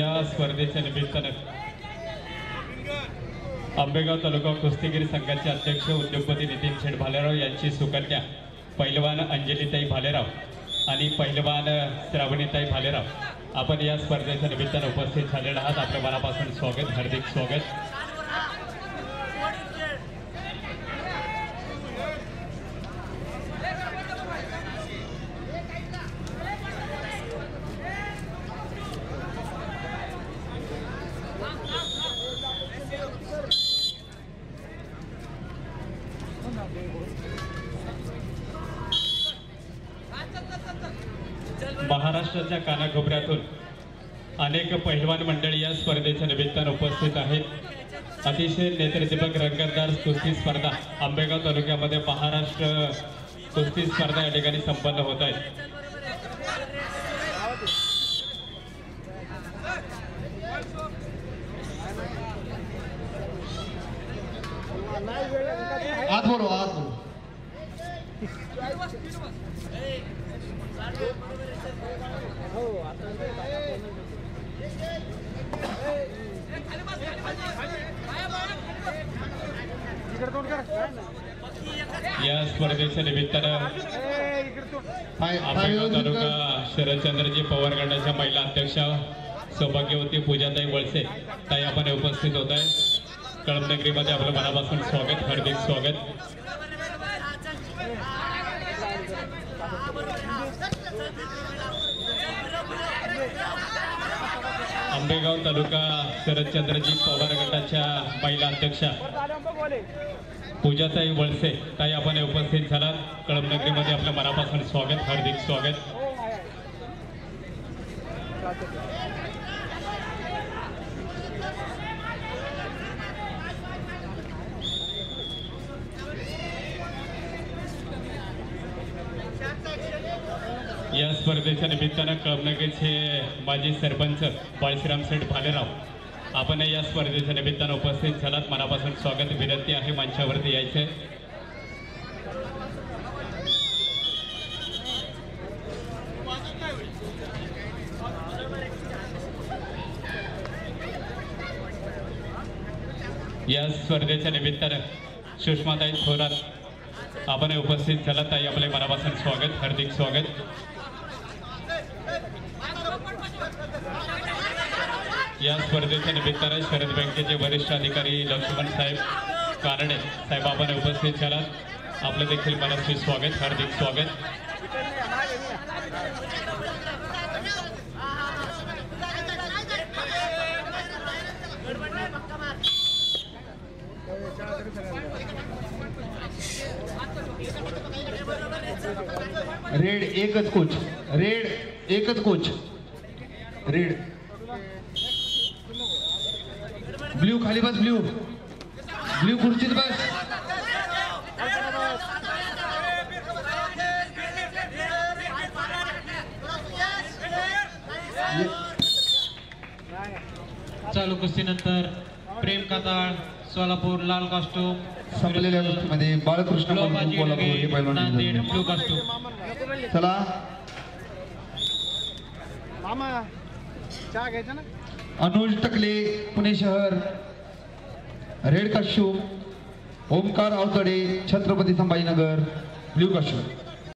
या स्पर्धेच्या निमित्तानं आंबेगाव तालुका कुस्तीगीर संघाचे अध्यक्ष उद्योगपती नितीन शेठ भालेराव यांची सुकन्या पैलवान अंजलीताई भालेराव आणि पैलवान श्रावणीताई भालेराव आपण या स्पर्धेच्या निमित्तानं उपस्थित झालेला आहात। आपल्या मनापासून स्वागत, हार्दिक स्वागत। महाराष्ट्राच्या कानाकोपऱ्यातून अनेक पहिलवान मंडळी या स्पर्धेच्या निमित्तानं उपस्थित आहेत। अतिशय नेत्रदीपक रंगतदार कुस्ती स्पर्धा आंबेगाव तालुक्यामध्ये महाराष्ट्र कुस्ती स्पर्धा या ठिकाणी संपन्न होत आहे। आज बोलो या स्पर्धेच्या निमित्तानं आंबेगाव तालुका शरदचंद्रजी पवार गटाच्या महिला अध्यक्षा सौभाग्यवती पूजाताई वळसे ताई आपण उपस्थित होत आहे। कळमनगरीमध्ये आपलं मनापासून स्वागत, हार्दिक स्वागत। आंबेगाव तालुका शरदचंद्रजी पवार गटाच्या महिला अध्यक्षा पूजाताई वळसे ताई आपण उपस्थित झालात। कळमनगरीमध्ये आपल्या मनापासून स्वागत, हार्दिक स्वागत। या स्पर्धेच्या निमित्तानं कळमनगरीचे माजी सरपंच बाळश्रीराम शेठ भालेराव आपण या स्पर्धेच्या निमित्तानं उपस्थित झालात। मनापासून स्वागत, विनंती आहे मंचावरती यायचे। या स्पर्धेच्या निमित्तानं सुषमाताई थोरात आपण उपस्थित झालात ताई आपले मनापासून स्वागत, हार्दिक स्वागत। या स्पर्धेच्या निमित्तानं शरद बँकेचे वरिष्ठ अधिकारी लक्ष्मण साहेब कानडे साहेब आपण उपस्थित झालात। आपलं देखील मनापासून स्वागत, हार्दिक स्वागत। रेड एकच कोच, रेड एकच कोच, रेड ब्ल्यू खाली बस, ब्ल्यू ब्ल्यू खुर्चीत बस। चालू कुस्तीनंतर प्रेम काताळ सोलापूर लाल कॉस्ट्यूम, संपलेल्या कुस्तीमध्ये बाळकृष्ण कोल्हापूर हे पैलवान नांदेड ब्लू कॉस्ट्यूम। चला मामा चहा घ्यायचा ना। अनुज टकले पुणे शहर red costume, Omkar Avatade Chhatrapati Sambhajinagar blue costume.